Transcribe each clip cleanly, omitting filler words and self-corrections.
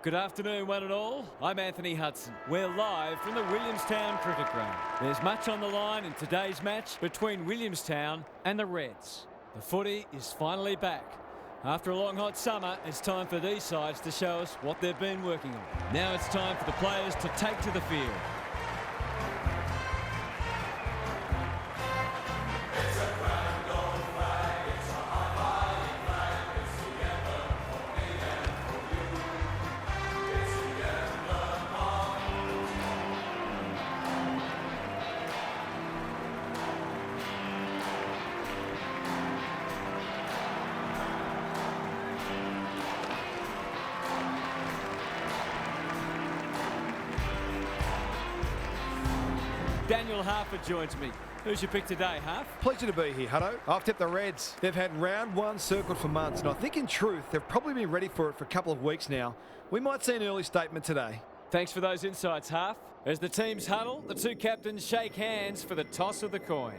Good afternoon, one and all. I'm Anthony Hudson. We're live from the Williamstown Cricket Ground. There's much on the line in today's match between Williamstown and the Reds. The footy is finally back. After a long hot summer, it's time for these sides to show us what they've been working on. Now it's time for the players to take to the field. Daniel Harper joins me. Who's your pick today, Harp? Pleasure to be here, Hutto. I've tipped the Reds. They've had round one circled for months, and I think in truth they've probably been ready for it for a couple of weeks now. We might see an early statement today. Thanks for those insights, Harp. As the teams huddle, the two captains shake hands for the toss of the coin.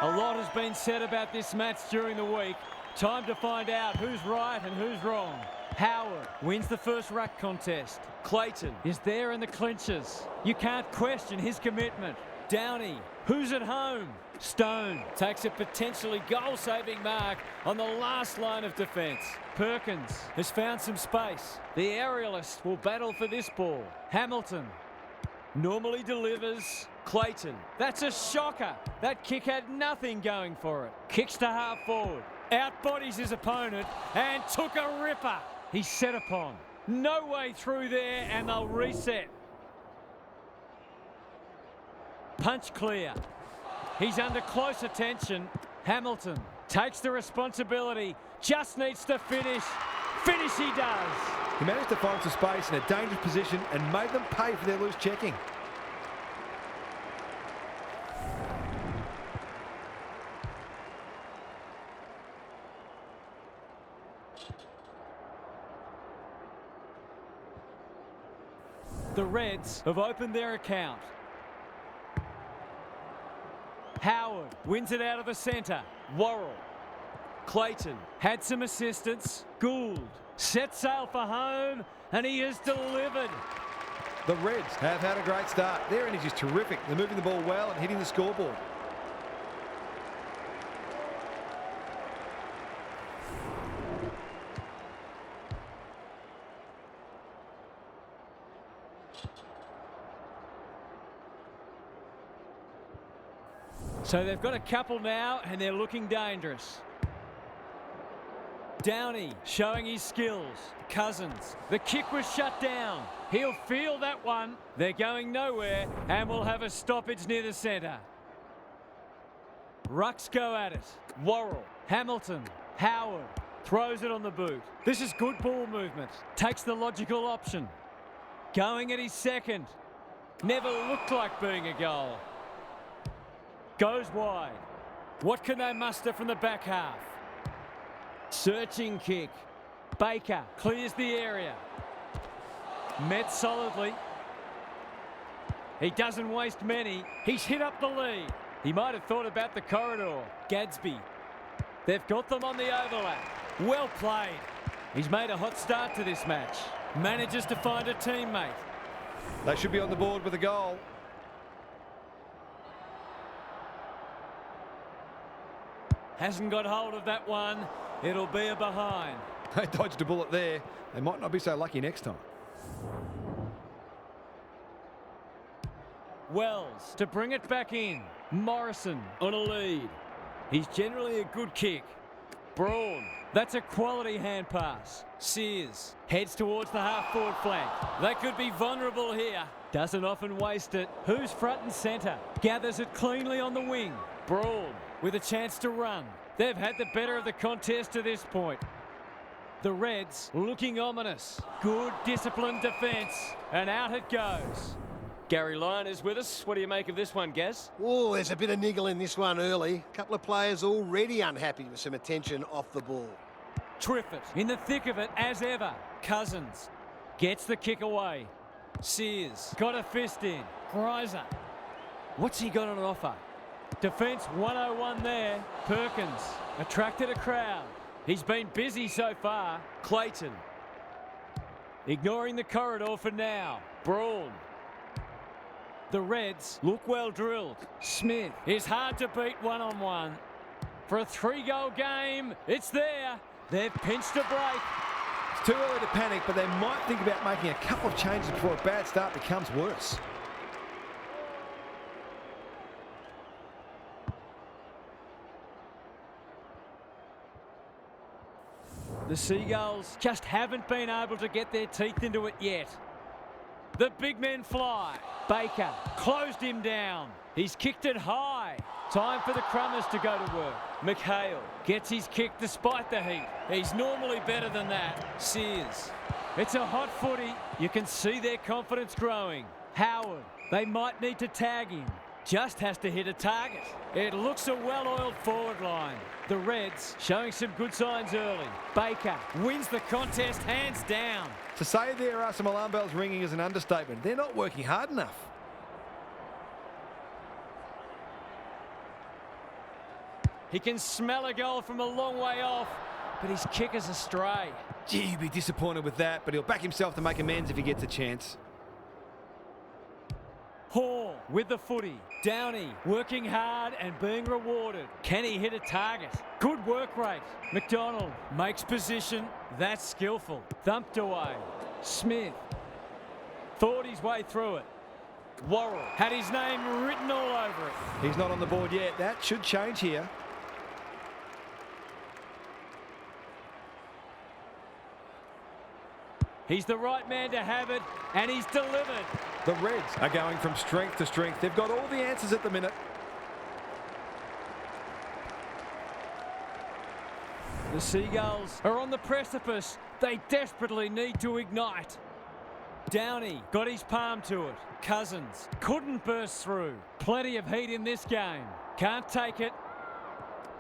A lot has been said about this match during the week. Time to find out who's right and who's wrong. Howard wins the first ruck contest. Clayton is there in the clinches. You can't question his commitment. Downey, who's at home? Stone takes a potentially goal-saving mark on the last line of defence. Perkins has found some space. The aerialist will battle for this ball. Hamilton normally delivers. Clayton, that's a shocker. That kick had nothing going for it. Kicks to half forward. Outbodies his opponent and took a ripper. He's set upon. No way through there and they'll reset. Punch clear. He's under close attention. Hamilton takes the responsibility. Just needs to finish. Finish he does. He managed to find some space in a dangerous position and made them pay for their loose checking. The Reds have opened their account. Howard wins it out of the centre. Worrell. Clayton had some assistance. Gould set sail for home and he has delivered. The Reds have had a great start. Their energy is terrific. They're moving the ball well and hitting the scoreboard. So they've got a couple now and they're looking dangerous. Downey showing his skills. Cousins. The kick was shut down. He'll feel that one. They're going nowhere and we'll have a stoppage near the centre. Rucks go at it. Worrell. Hamilton. Howard. Throws it on the boot. This is good ball movement. Takes the logical option. Going at his second. Never looked like being a goal. Goes wide. What can they muster from the back half? Searching kick. Baker clears the area. Met solidly. He doesn't waste many. He's hit up the lead. He might have thought about the corridor. Gadsby. They've got them on the overlap. Well played. He's made a hot start to this match. Manages to find a teammate. They should be on the board with a goal. Hasn't got hold of that one. It'll be a behind. They dodged a bullet there. They might not be so lucky next time. Wells to bring it back in. Morrison on a lead. He's generally a good kick. Braun. That's a quality hand pass. Sears heads towards the half-forward flank. They could be vulnerable here. Doesn't often waste it. Who's front and centre? Gathers it cleanly on the wing. Brawl with a chance to run. They've had the better of the contest to this point. The Reds looking ominous. Good disciplined defence. And out it goes. Gary Lyon is with us. What do you make of this one, Gaz? Oh, there's a bit of niggle in this one early. A couple of players already unhappy with some attention off the ball. Triffett in the thick of it as ever. Cousins gets the kick away. Sears got a fist in. Greiser. What's he got on offer? Defence 101 there. Perkins attracted a crowd. He's been busy so far. Clayton ignoring the corridor for now. Brawl. The Reds look well drilled. Smith is hard to beat one-on-one. For a 3-goal game, it's there. They've pinched a break. It's too early to panic, but they might think about making a couple of changes before a bad start becomes worse. The Seagulls just haven't been able to get their teeth into it yet. The big men fly. Baker closed him down. He's kicked it high. Time for the Crummers to go to work. McHale gets his kick despite the heat. He's normally better than that. Sears. It's a hot footy. You can see their confidence growing. Howard. They might need to tag him. Just has to hit a target. It looks a well-oiled forward line. The Reds showing some good signs early. Baker wins the contest hands down. To say there are some alarm bells ringing is an understatement. They're not working hard enough. He can smell a goal from a long way off, but his kick is astray. Gee, he'd be disappointed with that, but he'll back himself to make amends if he gets a chance. Hall with the footy. Downey working hard and being rewarded. Can he hit a target? Good work rate. McDonald makes position. That's skillful. Thumped away. Smith thought his way through it. Worrell had his name written all over it. He's not on the board yet. That should change here. He's the right man to have it, and he's delivered. The Reds are going from strength to strength. They've got all the answers at the minute. The Seagulls are on the precipice. They desperately need to ignite. Downey got his palm to it. Cousins couldn't burst through. Plenty of heat in this game. Can't take it.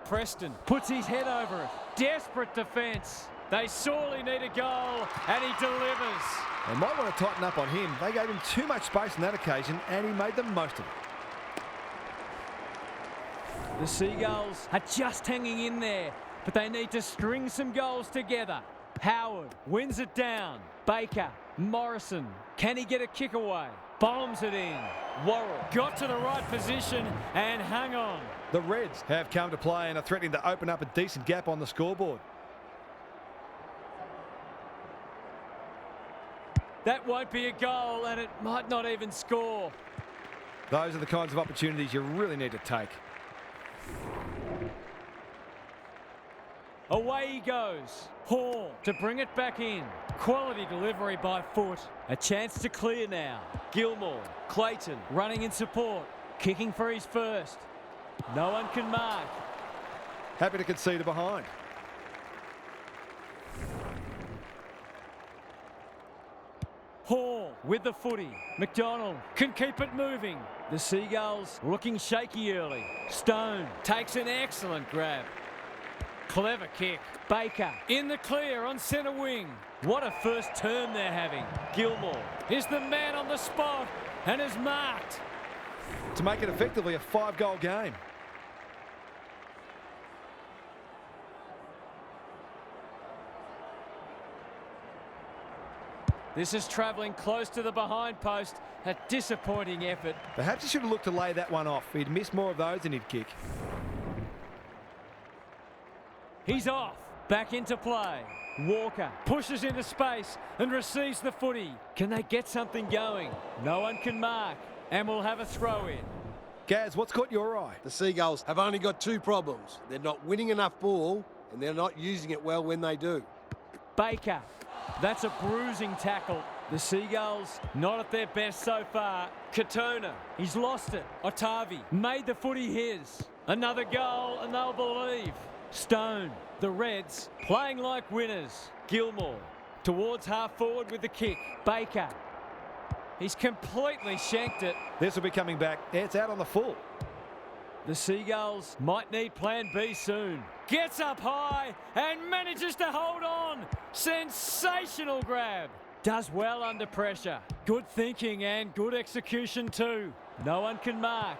Preston puts his head over it. Desperate defence. They sorely need a goal, and he delivers. They might want to tighten up on him. They gave him too much space on that occasion, and he made the most of it. The Seagulls are just hanging in there, but they need to string some goals together. Howard wins it down. Baker, Morrison, can he get a kick away? Bombs it in. Worrell got to the right position and hung on. The Reds have come to play and are threatening to open up a decent gap on the scoreboard. That won't be a goal, and it might not even score. Those are the kinds of opportunities you really need to take. Away he goes. Hall to bring it back in. Quality delivery by foot. A chance to clear now. Gilmore, Clayton running in support. Kicking for his first. No one can mark. Happy to concede a behind. Hall with the footy. McDonald can keep it moving. The Seagulls looking shaky early. Stone takes an excellent grab. Clever kick. Baker in the clear on centre wing. What a first term they're having. Gilmore is the man on the spot and is marked. To make it effectively a 5-goal game. This is travelling close to the behind post. A disappointing effort. Perhaps he should have looked to lay that one off. He'd miss more of those than he'd kick. He's off. Back into play. Walker pushes into space and receives the footy. Can they get something going? No one can mark. And we'll have a throw in. Gaz, what's caught your eye? The Seagulls have only got two problems. They're not winning enough ball, and they're not using it well when they do. Baker. That's a bruising tackle. The Seagulls not at their best so far. Katona, he's lost it. Otavi made the footy his. Another goal and they'll believe. Stone, the Reds playing like winners. Gilmore towards half forward with the kick. Baker, he's completely shanked it. This will be coming back. It's out on the full. The Seagulls might need plan B soon. Gets up high and manages to hold on. Sensational grab. Does well under pressure. Good thinking and good execution too. No one can mark.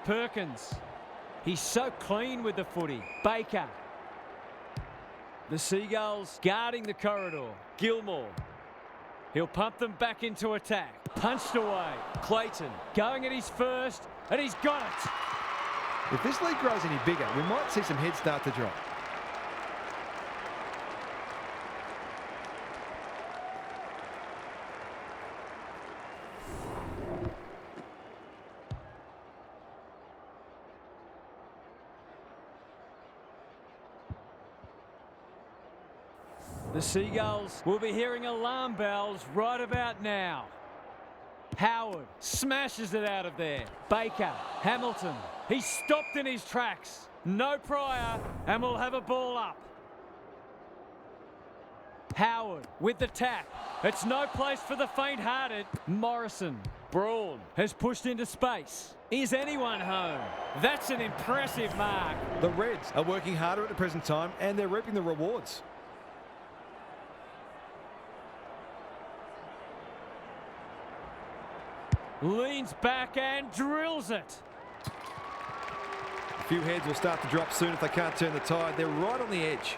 Perkins. He's so clean with the footy. Baker. The Seagulls guarding the corridor. Gilmore. He'll pump them back into attack. Punched away. Clayton going at his first, and he's got it. If this league grows any bigger, we might see some heads start to drop. The Seagulls will be hearing alarm bells right about now. Howard smashes it out of there. Baker, Hamilton, he's stopped in his tracks. No prior, and we'll have a ball up. Howard with the tap. It's no place for the faint-hearted. Morrison, Braun has pushed into space. Is anyone home? That's an impressive mark. The Reds are working harder at the present time, and they're reaping the rewards. Leans back and drills it. A few heads will start to drop soon if they can't turn the tide. They're right on the edge.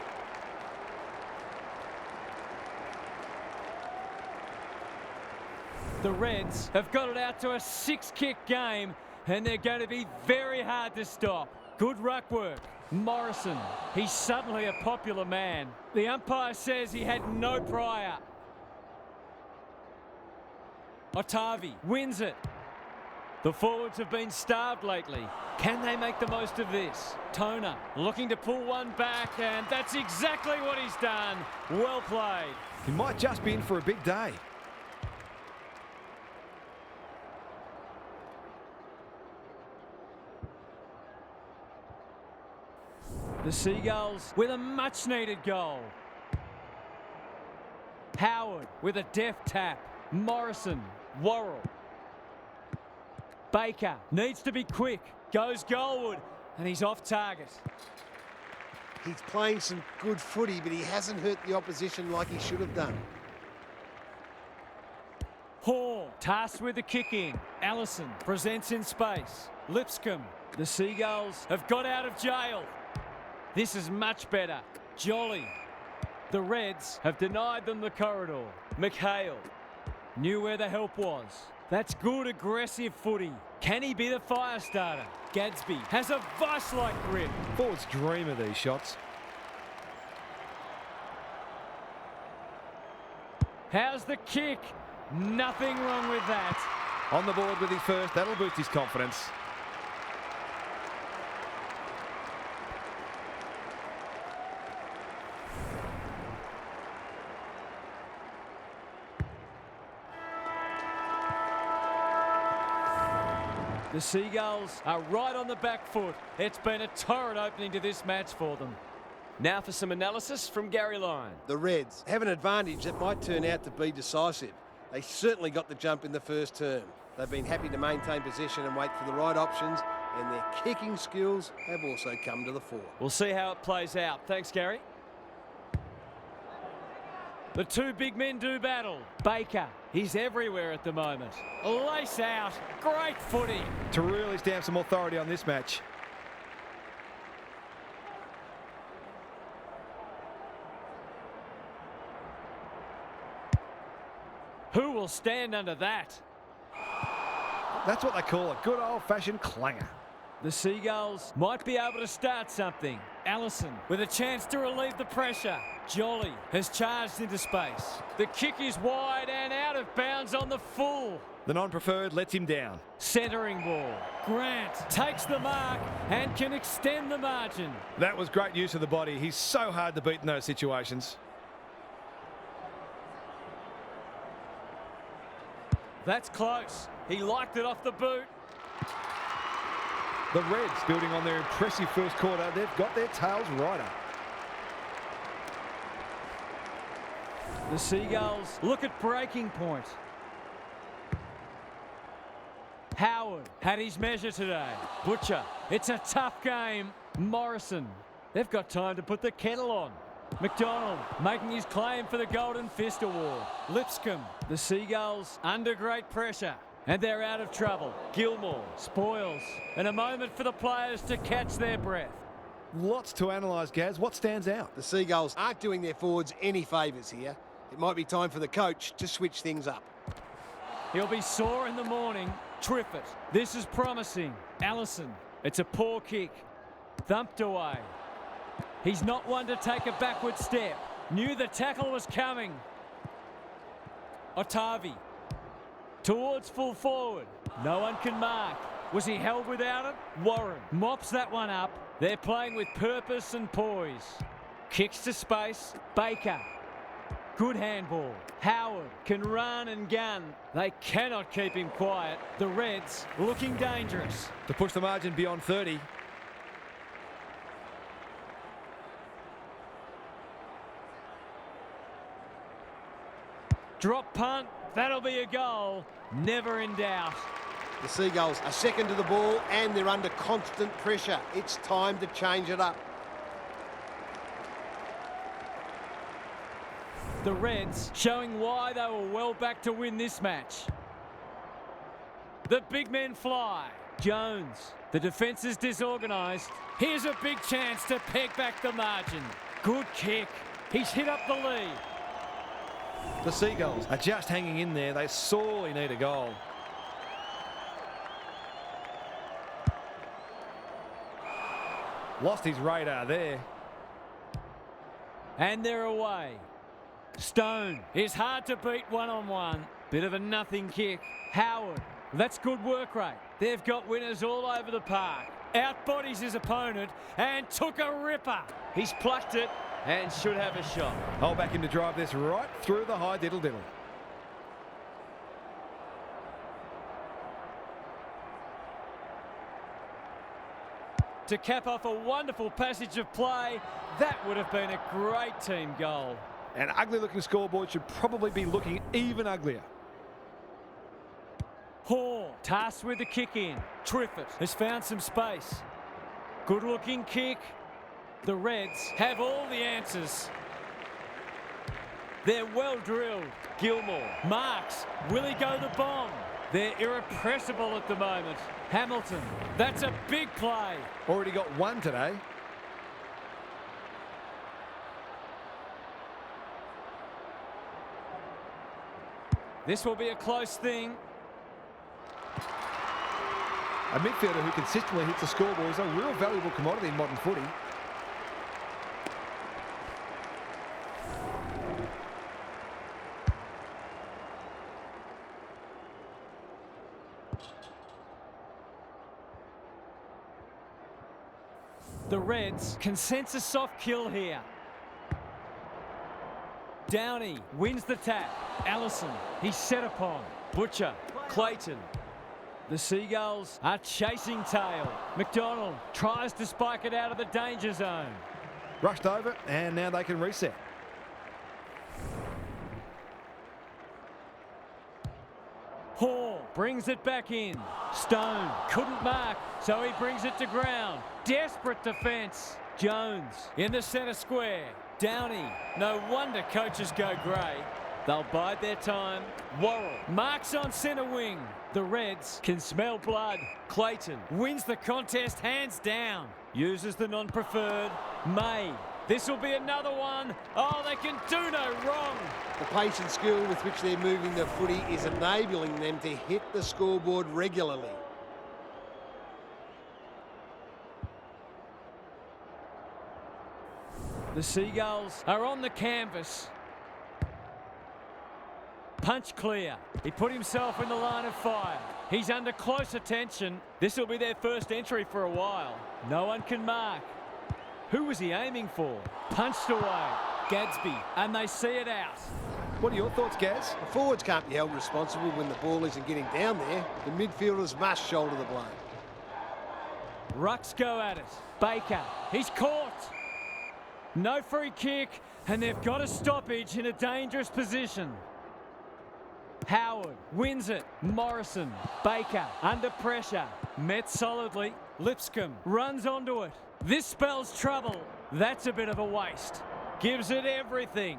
The Reds have got it out to a 6-kick game, and they're going to be very hard to stop. Good ruck work. Morrison, he's suddenly a popular man. The umpire says he had no prior. Otavi wins it. The forwards have been starved lately. Can they make the most of this? Toner looking to pull one back, and that's exactly what he's done. Well played. He might just be in for a big day. The Seagulls with a much-needed goal. Howard with a deft tap. Morrison, Worrell. Baker needs to be quick. Goes goalward, and he's off target. He's playing some good footy, but he hasn't hurt the opposition like he should have done. Hall tasked with the kicking. Allison presents in space. Lipscomb. The Seagulls have got out of jail. This is much better. Jolly. The Reds have denied them the corridor. McHale knew where the help was. That's good aggressive footy. Can he be the fire starter? Gadsby has a vice-like grip. Forwards dream of these shots. How's the kick? Nothing wrong with that. On the board with his first. That'll boost his confidence. The Seagulls are right on the back foot. It's been a torrid opening to this match for them. Now for some analysis from Gary Lyon. The Reds have an advantage that might turn out to be decisive. They certainly got the jump in the first term. They've been happy to maintain possession and wait for the right options, and their kicking skills have also come to the fore. We'll see how it plays out. Thanks, Gary. The two big men do battle. Baker, he's everywhere at the moment. Lace out. Great footy. To really stamp some authority on this match. Who will stand under that? That's what they call a good old-fashioned clanger. The Seagulls might be able to start something. Allison with a chance to relieve the pressure. Jolly has charged into space. The kick is wide and out of bounds on the full. The non-preferred lets him down. Centering ball. Grant takes the mark and can extend the margin. That was great use of the body. He's so hard to beat in those situations. That's close. He liked it off the boot. The Reds, building on their impressive first quarter, they've got their tails right up. The Seagulls look at breaking point. Howard had his measure today. Butcher, it's a tough game. Morrison, they've got time to put the kettle on. McDonald making his claim for the Golden Fist Award. Lipscomb, the Seagulls under great pressure. And they're out of trouble. Gilmore, spoils. And a moment for the players to catch their breath. Lots to analyse, Gaz. What stands out? The Seagulls aren't doing their forwards any favours here. It might be time for the coach to switch things up. He'll be sore in the morning. Triffett, this is promising. Allison, it's a poor kick. Thumped away. He's not one to take a backward step. Knew the tackle was coming. Otavi. Towards full forward. No one can mark. Was he held without it? Warren mops that one up. They're playing with purpose and poise. Kicks to space. Baker. Good handball. Howard can run and gun. They cannot keep him quiet. The Reds looking dangerous. To push the margin beyond 30. Drop punt. That'll be a goal. Never in doubt. The Seagulls are second to the ball and they're under constant pressure. It's time to change it up. The Reds showing why they were well back to win this match. The big men fly. Jones. The defence is disorganised. Here's a big chance to peg back the margin. Good kick. He's hit up the lead. The Seagulls are just hanging in there. They sorely need a goal. Lost his radar there. And they're away. Stone is hard to beat one-on-one. Bit of a nothing kick. Howard, that's good work rate. They've got winners all over the park. Outbodies his opponent and took a ripper. He's plucked it and should have a shot. I'll back him to drive this right through the high diddle-diddle. To cap off a wonderful passage of play, that would have been a great team goal. An ugly-looking scoreboard should probably be looking even uglier. Hall, tasked with the kick in. Triffett has found some space. Good-looking kick. The Reds have all the answers. They're well drilled. Gilmore marks. Will he go the bomb? They're irrepressible at the moment. Hamilton, that's a big play. Already got one today. This will be a close thing. A midfielder who consistently hits the scoreboard is a real valuable commodity in modern footy. The Reds can sense a soft kill here. Downey wins the tap. Allison, he's set upon. Butcher, Clayton. The Seagulls are chasing tail. McDonald tries to spike it out of the danger zone. Rushed over, and now they can reset. Hall brings it back in. Stone couldn't mark, so he brings it to ground. Desperate defence. Jones in the centre square. Downey, no wonder coaches go grey. They'll bide their time. Worrell marks on centre wing. The Reds can smell blood. Clayton wins the contest hands down. Uses the non-preferred. May. This will be another one. Oh, they can do no wrong. The pace and skill with which they're moving the footy is enabling them to hit the scoreboard regularly. The Seagulls are on the canvas. Punch clear. He put himself in the line of fire. He's under close attention. This will be their first entry for a while. No one can mark. Who was he aiming for? Punched away. Gadsby, and they see it out. What are your thoughts, Gaz? The forwards can't be held responsible when the ball isn't getting down there. The midfielders must shoulder the blame. Rucks go at it. Baker, he's caught. No free kick, and they've got a stoppage in a dangerous position. Howard wins it. Morrison. Baker under pressure. Met solidly. Lipscomb runs onto it. This spells trouble. That's a bit of a waste. Gives it everything.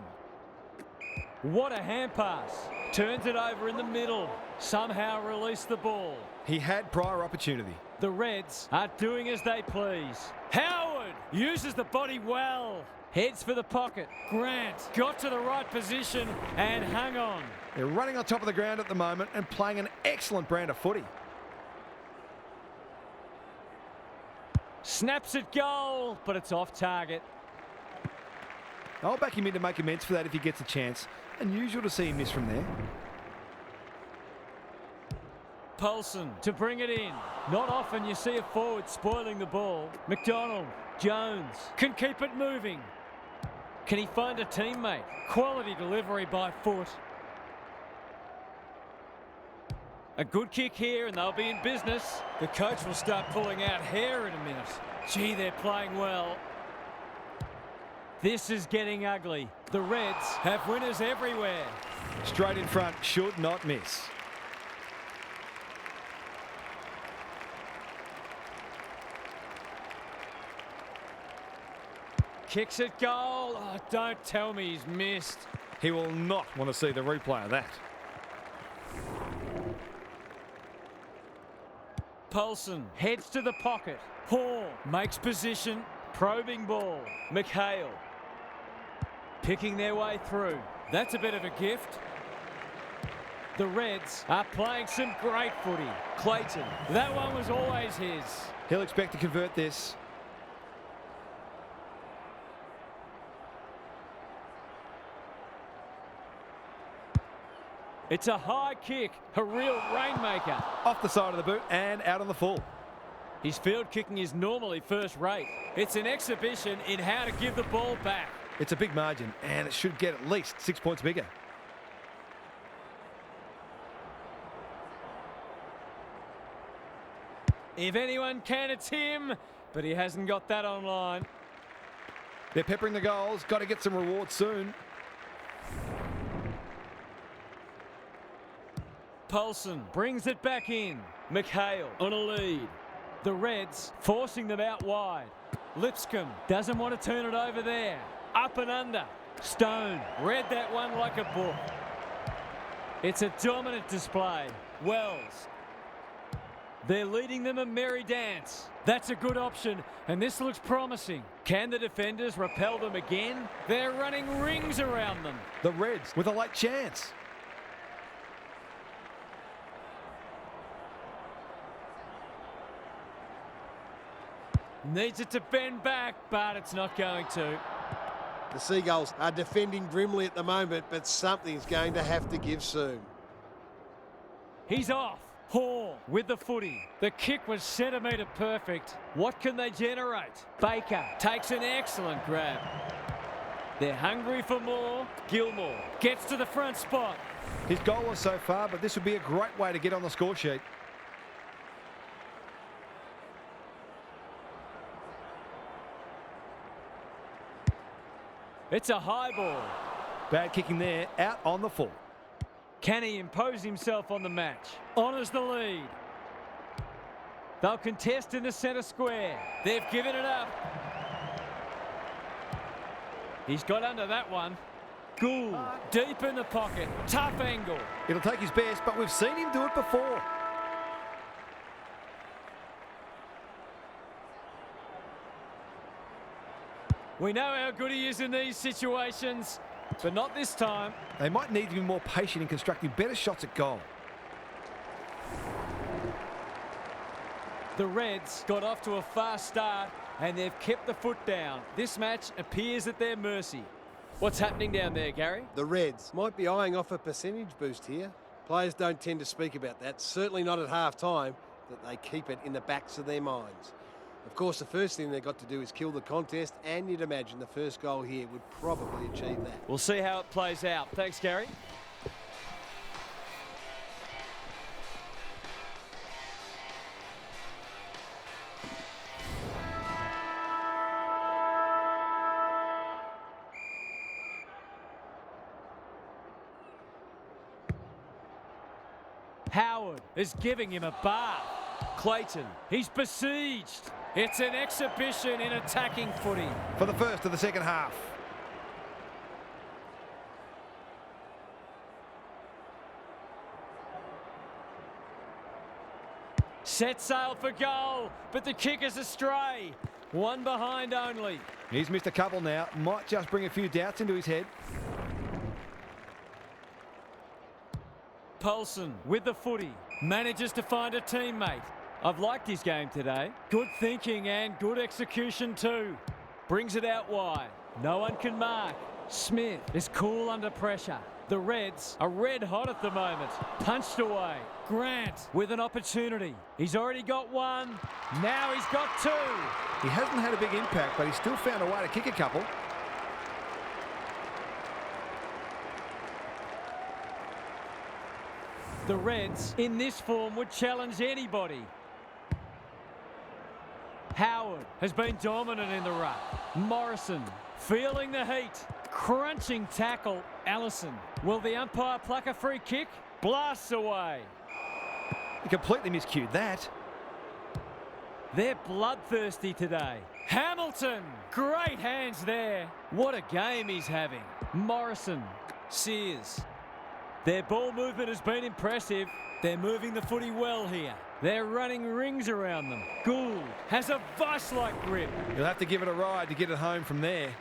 What a hand pass. Turns it over in the middle. Somehow release the ball. He had prior opportunity. The Reds are doing as they please. Howard uses the body well. Heads for the pocket. Grant got to the right position and hung on. They're running on top of the ground at the moment and playing an excellent brand of footy. Snaps at goal, but it's off target. I'll back him in to make amends for that if he gets a chance. Unusual to see him miss from there. Paulson to bring it in. Not often you see a forward spoiling the ball. McDonald, Jones can keep it moving. Can he find a teammate? Quality delivery by foot. A good kick here and they'll be in business. The coach will start pulling out hair in a minute. Gee, they're playing well. This is getting ugly. The Reds have winners everywhere. Straight in front, should not miss. Kicks at goal. Oh, don't tell me he's missed. He will not want to see the replay of that. Paulson heads to the pocket. Hall makes position. Probing ball. McHale picking their way through. That's a bit of a gift. The Reds are playing some great footy. Clayton, that one was always his. He'll expect to convert this. It's a high kick, a real rainmaker. Off the side of the boot and out on the full. His field kicking is normally first rate. It's an exhibition in how to give the ball back. It's a big margin and it should get at least 6 points bigger. If anyone can, it's him, but he hasn't got that online. They're peppering the goals. Got to get some rewards soon. Paulson brings it back in. McHale on a lead. The Reds forcing them out wide. Lipscomb doesn't want to turn it over there. Up and under. Stone read that one like a book. It's a dominant display. Wells. They're leading them a merry dance. That's a good option, and this looks promising. Can the defenders repel them again? They're running rings around them. The Reds with a late chance. Needs it to bend back, but it's not going to. The Seagulls are defending grimly at the moment, but something's going to have to give soon. He's off. Hall with the footy. The kick was centimetre perfect. What can they generate? Baker takes an excellent grab. They're hungry for more. Gilmore gets to the front spot. His goal was so far, but this would be a great way to get on the score sheet. It's a high ball. Bad kicking there, out on the full. Can he impose himself on the match? Honours the lead. They'll contest in the centre square. They've given it up. He's got under that one. Gould deep in the pocket. Tough angle. It'll take his best, but we've seen him do it before. We know how good he is in these situations, but not this time. They might need to be more patient in constructing better shots at goal. The Reds got off to a fast start and they've kept the foot down. This match appears at their mercy. What's happening down there, Gary? The Reds might be eyeing off a percentage boost here. Players don't tend to speak about that, certainly not at half-time, that they keep it in the backs of their minds. Of course, the first thing they've got to do is kill the contest, and you'd imagine the first goal here would probably achieve that. We'll see how it plays out. Thanks, Gary. Howard is giving him a bath. Clayton, he's besieged. It's an exhibition in attacking footy. For the first of the second half. Set sail for goal, but the kick is astray. One behind only. He's missed a couple now. Might just bring a few doubts into his head. Paulson with the footy. Manages to find a teammate. I've liked his game today. Good thinking and good execution too. Brings it out wide. No one can mark. Smith is cool under pressure. The Reds are red hot at the moment. Punched away. Grant with an opportunity. He's already got one. Now he's got two. He hasn't had a big impact, but he's still found a way to kick a couple. The Reds, in this form, would challenge anybody. Howard has been dominant in the ruck. Morrison feeling the heat. Crunching tackle. Allison. Will the umpire pluck a free kick? Blasts away. He completely miscued that. They're bloodthirsty today. Hamilton. Great hands there. What a game he's having. Morrison. Sears. Their ball movement has been impressive. They're moving the footy well here. They're running rings around them. Gould has a vice-like grip. You'll have to give it a ride to get it home from there.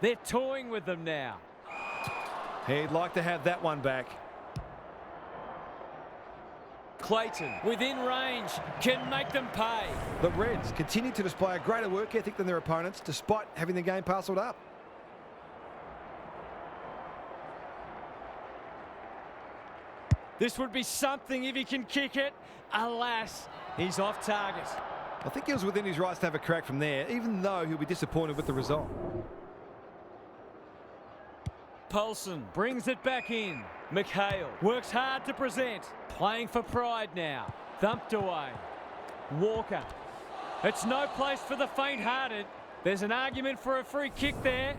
They're toying with them now. He'd like to have that one back. Clayton, within range, can make them pay. The Reds continue to display a greater work ethic than their opponents, despite having the game parcelled up. This would be something if he can kick it. Alas, he's off target. I think he was within his rights to have a crack from there, even though he'll be disappointed with the result. Paulson brings it back in. McHale works hard to present. Playing for pride now. Thumped away. Walker. It's no place for the faint-hearted. There's an argument for a free kick there.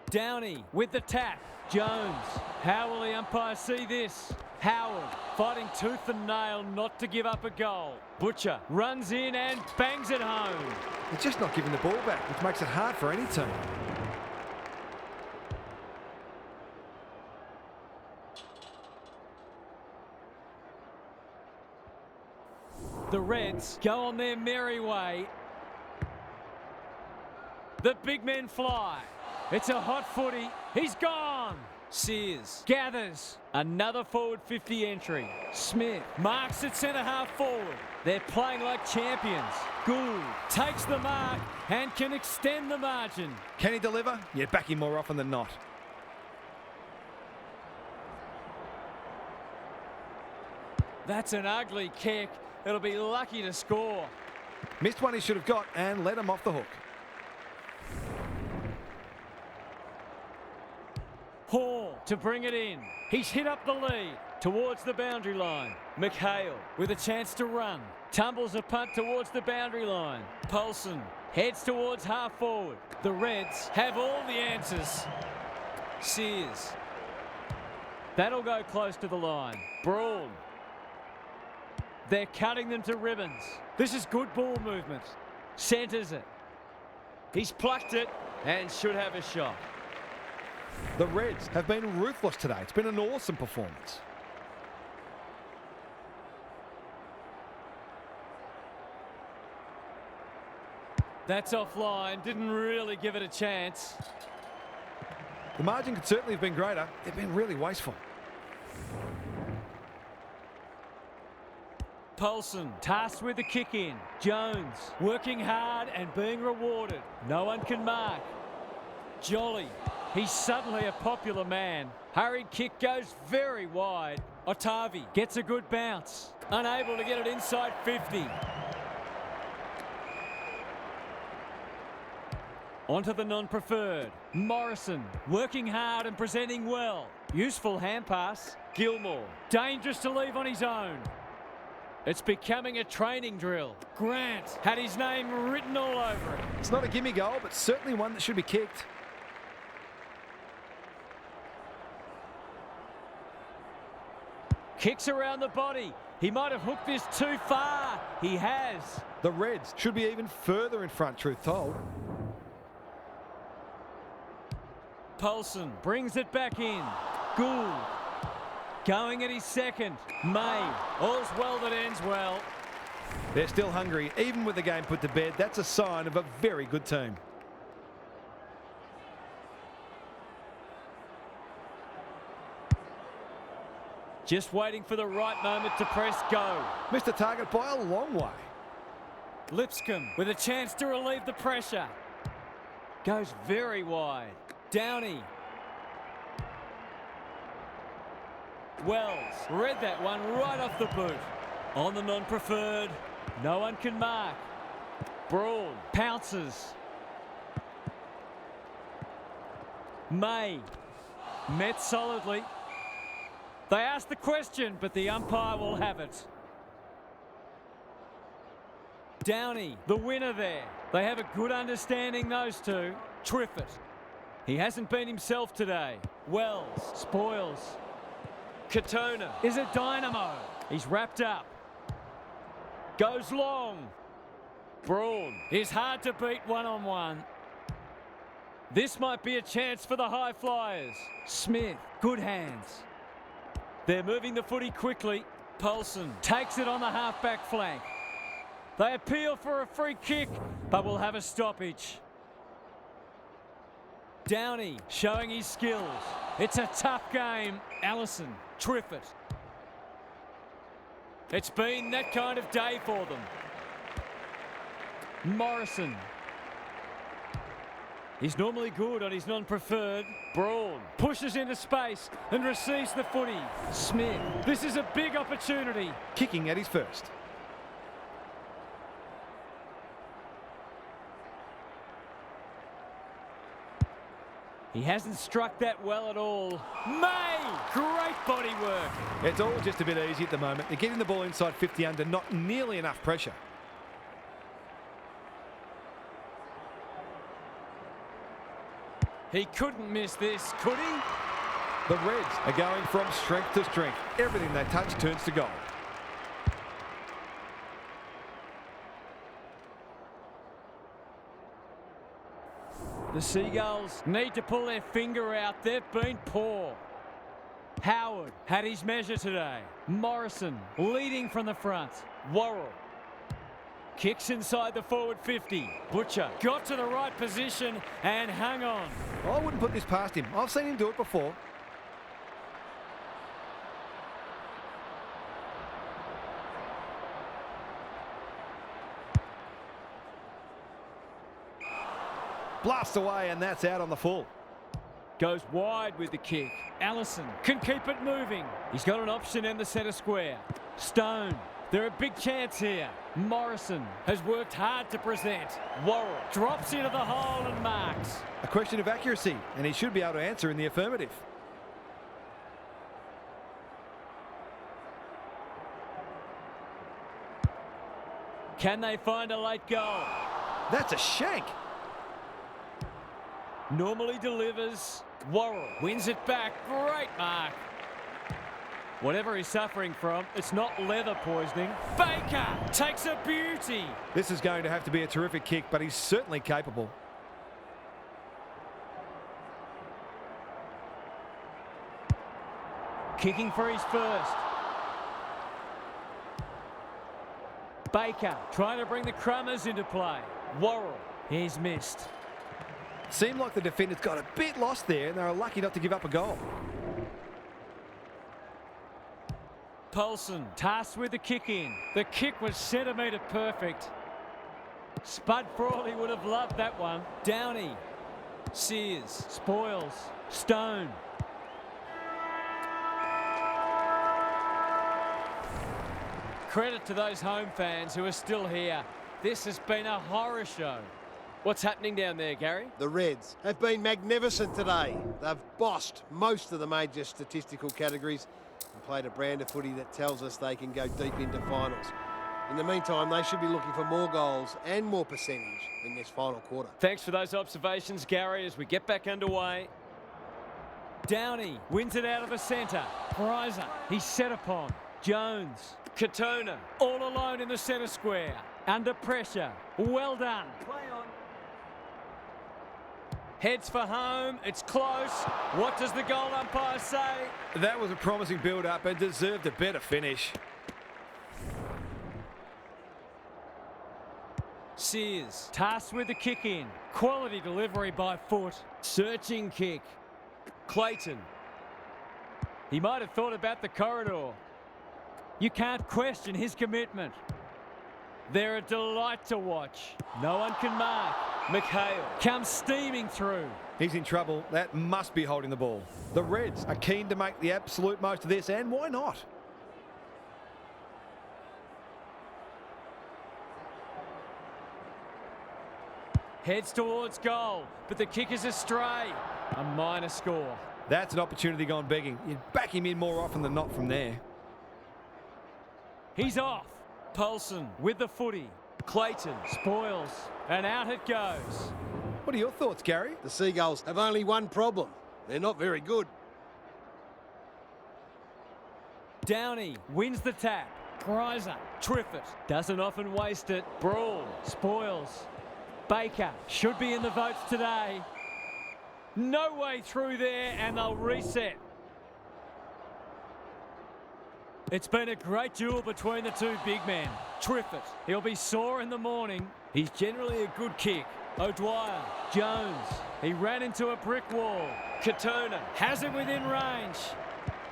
Downey with the tap. Jones. How will the umpire see this? Howard fighting tooth and nail not to give up a goal. Butcher runs in and bangs it home. They're just not giving the ball back, which makes it hard for any team. The Reds go on their merry way. The big men fly. It's a hot footy. He's gone. Sears gathers. Another forward 50 entry. Smith marks at centre half forward. They're playing like champions. Gould takes the mark and can extend the margin. Can he deliver? Yeah, back him more often than not. That's an ugly kick. It'll be lucky to score. Missed one he should have got and let him off the hook. Hall to bring it in. He's hit up the lead towards the boundary line. McHale with a chance to run. Tumbles a punt towards the boundary line. Paulson heads towards half forward. The Reds have all the answers. Sears. That'll go close to the line. Brawl. They're cutting them to ribbons. This is good ball movement. Centres it. He's plucked it and should have a shot. The Reds have been ruthless today. It's been an awesome performance. That's offline. Didn't really give it a chance. The margin could certainly have been greater. They've been really wasteful. Paulson tasked with the kick in. Jones working hard and being rewarded. No one can mark. Jolly He's suddenly a popular man. Hurried kick goes very wide. Otavi gets a good bounce. Unable to get it inside 50. Onto the non-preferred. Morrison working hard and presenting well. Useful hand pass. Gilmore dangerous to leave on his own. It's becoming a training drill. Grant had his name written all over it. It's not a gimme goal, but certainly one that should be kicked. Kicks around the body. He might have hooked this too far. He has. The Reds should be even further in front, truth told. Paulson brings it back in. Gould going at his second. May. All's well that ends well. They're still hungry, even with the game put to bed. That's a sign of a very good team. Just waiting for the right moment to press go. Missed the target by a long way. Lipscomb with a chance to relieve the pressure. Goes very wide. Downey. Wells read that one right off the boot. On the non-preferred. No one can mark. Braun pounces. May. Met solidly. They asked the question, but the umpire will have it. Downey, the winner there. They have a good understanding, those two. Triffett. He hasn't been himself today. Wells spoils. Katona is a dynamo. He's wrapped up. Goes long. Braun is hard to beat one-on-one. This might be a chance for the high flyers. Smith, good hands. They're moving the footy quickly. Paulson takes it on the half-back flank. They appeal for a free kick, but will have a stoppage. Downey showing his skills. It's a tough game. Allison, Triffett. It's been that kind of day for them. Morrison. He's normally good on his non-preferred. Braun pushes into space and receives the footy. Smith. This is a big opportunity. Kicking at his first. He hasn't struck that well at all. May! Great body work. It's all just a bit easy at the moment. They're getting the ball inside 50 under, not nearly enough pressure. He couldn't miss this, could he? The Reds are going from strength to strength. Everything they touch turns to gold. The Seagulls need to pull their finger out. They've been poor. Howard had his measure today. Morrison leading from the front. Worrell kicks inside the forward 50. Butcher got to the right position and hung on. I wouldn't put this past him. I've seen him do it before. Blasts away, and that's out on the full. Goes wide with the kick. Allison can keep it moving. He's got an option in the centre square. Stone. They're a big chance here. Morrison has worked hard to present. Worrell drops into the hole and marks. A question of accuracy, and he should be able to answer in the affirmative. Can they find a late goal? That's a shank. Normally delivers. Worrell wins it back. Great mark. Whatever he's suffering from, it's not leather poisoning. Baker takes a beauty. This is going to have to be a terrific kick, but he's certainly capable. Kicking for his first. Baker trying to bring the Crummers into play. Worrell, he's missed. Seemed like the defenders got a bit lost there, and they were lucky not to give up a goal. Paulson tasked with the kick in. The kick was centimetre perfect. Spud Frawley would have loved that one. Downey Sears. Spoils. Stone. Credit to those home fans who are still here. This has been a horror show. What's happening down there, Gary? The Reds have been magnificent today. They've bossed most of the major statistical categories and played a brand of footy that tells us they can go deep into finals. In the meantime, they should be looking for more goals and more percentage in this final quarter. Thanks for those observations, Gary, as we get back underway. Downey wins it out of the centre. Prizer, he's set upon. Jones. Katona, all alone in the centre square. Under pressure. Well done. Play on. Heads for home. It's close. What does the goal umpire say? That was a promising build-up and deserved a better finish. Sears, tasked with the kick in. Quality delivery by foot. Searching kick. Clayton. He might have thought about the corridor. You can't question his commitment. They're a delight to watch. No one can mark. McHale comes steaming through. He's in trouble. That must be holding the ball. The Reds are keen to make the absolute most of this, and why not? Heads towards goal, but the kick is astray. A minor score. That's an opportunity gone begging. You'd back him in more often than not from there. He's off. Paulson with the footy. Clayton spoils, and out it goes. What are your thoughts, Gary? The Seagulls have only one problem. They're not very good. Downey wins the tap. Prizer, Triffett, doesn't often waste it. Brawl, spoils. Baker should be in the votes today. No way through there, and they'll reset. It's been a great duel between the two big men. Triffett, he'll be sore in the morning. He's generally a good kick. O'Dwyer, Jones, he ran into a brick wall. Katona has it within range.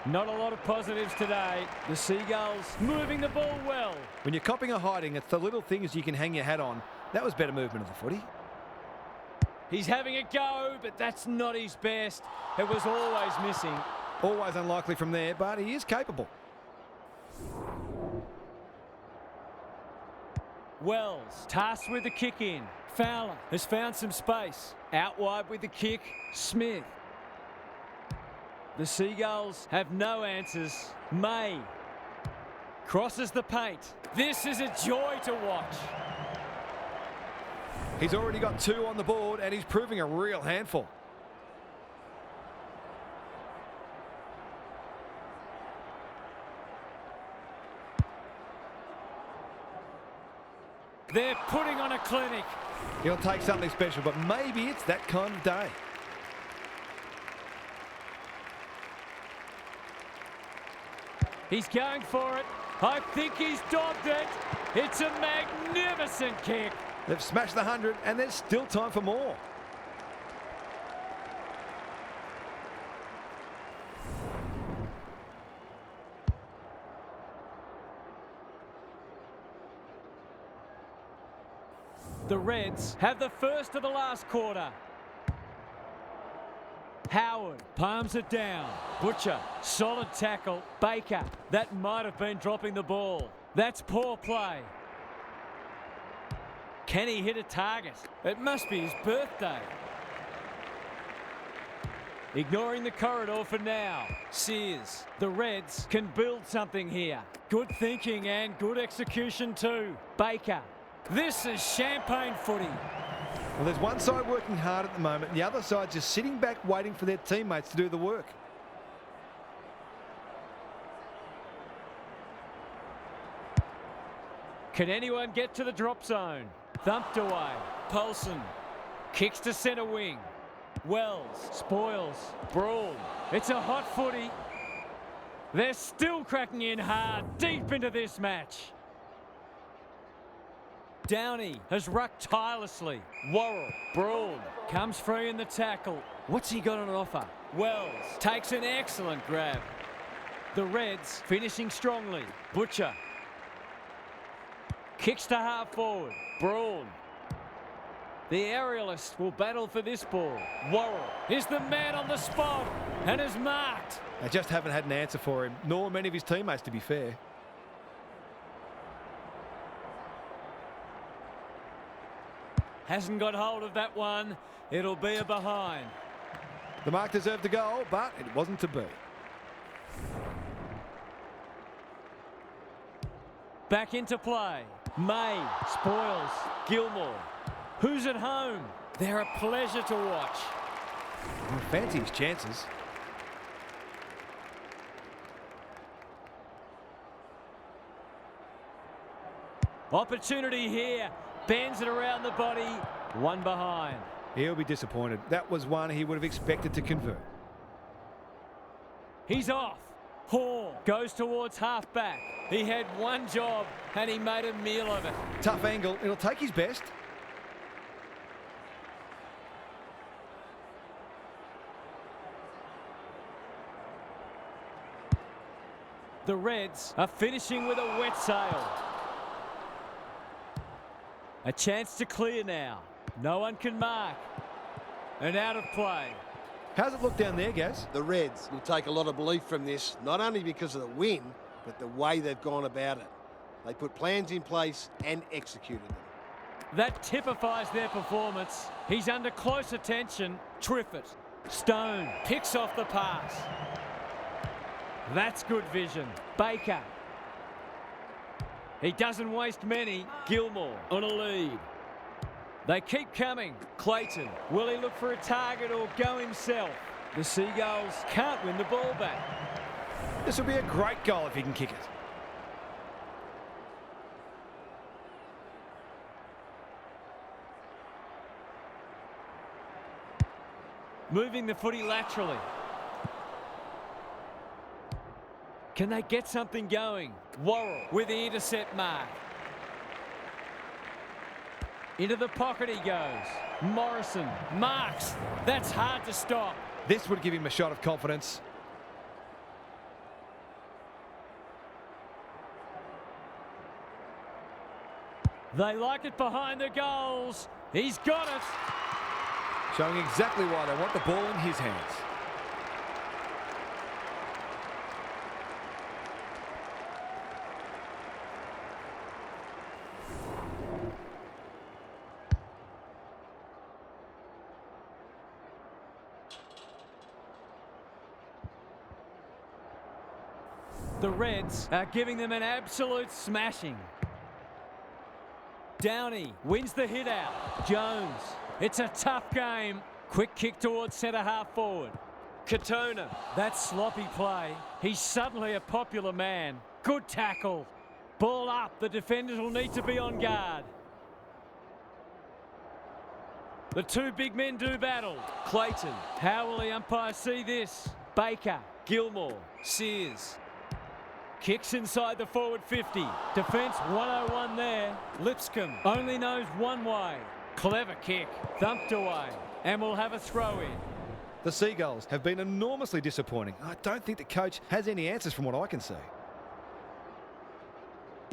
Not a lot of positives today. The Seagulls moving the ball well. When you're copping a hiding, it's the little things you can hang your hat on. That was better movement of the footy. He's having a go, but that's not his best. It was always missing. Always unlikely from there, but he is capable. Wells, tasked with the kick in. Fowler has found some space. Out wide with the kick. Smith. The Seagulls have no answers. May crosses the paint. This is a joy to watch. He's already got 2 on the board and he's proving a real handful. They're putting on a clinic. He'll take something special, but maybe it's that kind of day. He's going for it. I think he's dogged it. It's a magnificent kick. They've smashed the 100 and there's still time for more. The Reds have the first of the last quarter. Howard palms it down. Butcher, solid tackle. Baker, that might have been dropping the ball. That's poor play. Can he hit a target? It must be his birthday. Ignoring the corridor for now. Sears, the Reds can build something here. Good thinking and good execution too. Baker. This is champagne footy. Well, there's one side working hard at the moment, and the other side just sitting back waiting for their teammates to do the work. Can anyone get to the drop zone? Thumped away. Paulson kicks to centre wing. Wells spoils. Brawl. It's a hot footy. They're still cracking in hard deep into this match. Downey has rucked tirelessly. Worrell, Brawl, comes free in the tackle. What's he got on offer? Wells takes an excellent grab. The Reds finishing strongly. Butcher kicks to half forward. Brawl. The aerialist will battle for this ball. Worrell is the man on the spot and is marked. They just haven't had an answer for him, nor many of his teammates, to be fair. Hasn't got hold of that one. It'll be a behind. The mark deserved a goal, but it wasn't to be. Back into play. May spoils. Gilmore. Who's at home? They're a pleasure to watch. Well, fancy his chances. Opportunity here. Bends it around the body. One behind. He'll be disappointed. That was one he would have expected to convert. He's off. Hall goes towards half-back. He had one job and he made a meal of it. Tough angle. It'll take his best. The Reds are finishing with a wet sail. A chance to clear now. No one can mark. And out of play. How's it look down there, Gaz? The Reds will take a lot of belief from this, not only because of the win, but the way they've gone about it. They put plans in place and executed them. That typifies their performance. He's under close attention. Triffett. Stone picks off the pass. That's good vision. Baker. He doesn't waste many. Gilmore on a lead. They keep coming. Clayton. Will he look for a target or go himself? The Seagulls can't win the ball back. This will be a great goal if he can kick it. Moving the footy laterally. Can they get something going? Worrell with the intercept mark. Into the pocket he goes. Morrison marks. That's hard to stop. This would give him a shot of confidence. They like it behind the goals. He's got it. Showing exactly why they want the ball in his hands. The Reds are giving them an absolute smashing. Downey wins the hit out. Jones. It's a tough game. Quick kick towards centre half forward. Katona. That sloppy play. He's suddenly a popular man. Good tackle. Ball up. The defenders will need to be on guard. The two big men do battle. Clayton. How will the umpire see this? Baker. Gilmore. Sears. Kicks inside the forward 50. Defence 101 there. Lipscomb only knows one way. Clever kick. Thumped away. And we'll have a throw in. The Seagulls have been enormously disappointing. I don't think the coach has any answers from what I can see.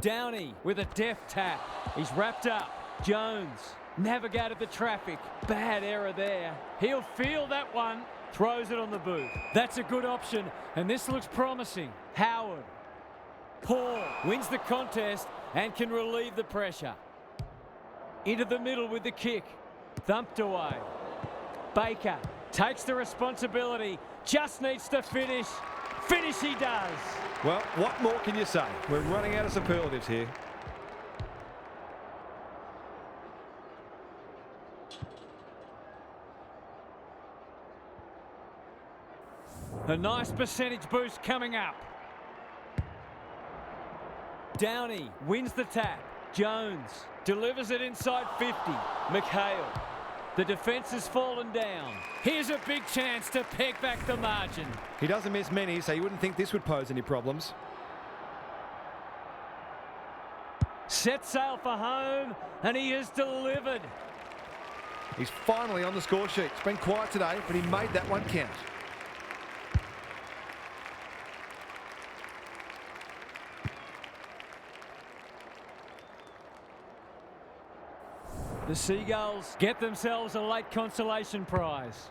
Downey with a deft tap. He's wrapped up. Jones navigated the traffic. Bad error there. He'll feel that one. Throws it on the boot. That's a good option. And this looks promising. Howard. Paul wins the contest and can relieve the pressure. Into the middle with the kick. Thumped away. Baker takes the responsibility. Just needs to finish. Finish he does. Well, what more can you say? We're running out of superlatives here. A nice percentage boost coming up. Downey wins the tap. Jones delivers it inside 50. McHale. The defence has fallen down. Here's a big chance to peg back the margin. He doesn't miss many, so you wouldn't think this would pose any problems. Set sail for home, and he has delivered. He's finally on the score sheet. It's been quiet today, but he made that one count. The Seagulls get themselves a late consolation prize.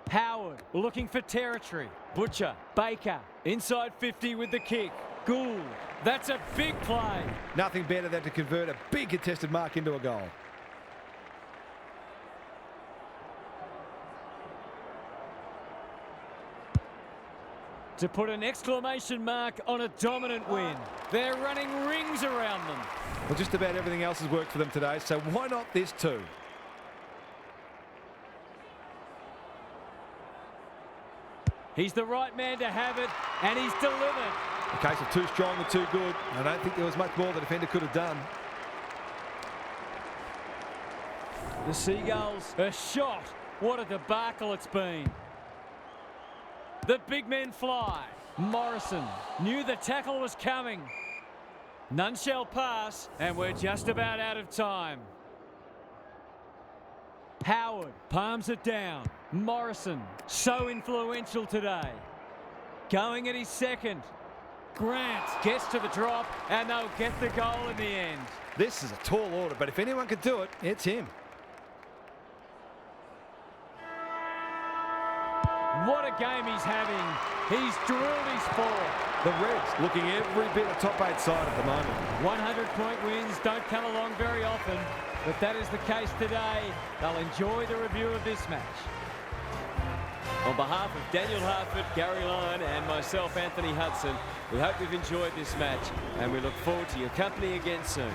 Howard looking for territory. Butcher, Baker, inside 50 with the kick. Gould, that's a big play. Nothing better than to convert a big contested mark into a goal. To put an exclamation mark on a dominant win. They're running rings around them. Well, just about everything else has worked for them today, so why not this too? He's the right man to have it, and he's delivered. A case of too strong and too good. I don't think there was much more the defender could have done. The Seagulls, a shot. What a debacle it's been. The big men fly. Morrison knew the tackle was coming. None shall pass, and we're just about out of time. Howard palms it down. Morrison, so influential today. Going at his second. Grant gets to the drop, and they'll get the goal in the end. This is a tall order, but if anyone could do it, it's him. What a game he's having. He's drilled his four. The Reds looking every bit a top 8 side at the moment. 100-point wins don't come along very often, but that is the case today. They'll enjoy the review of this match. On behalf of Daniel Hartford, Gary Lyon and myself, Anthony Hudson, we hope you've enjoyed this match and we look forward to your company again soon.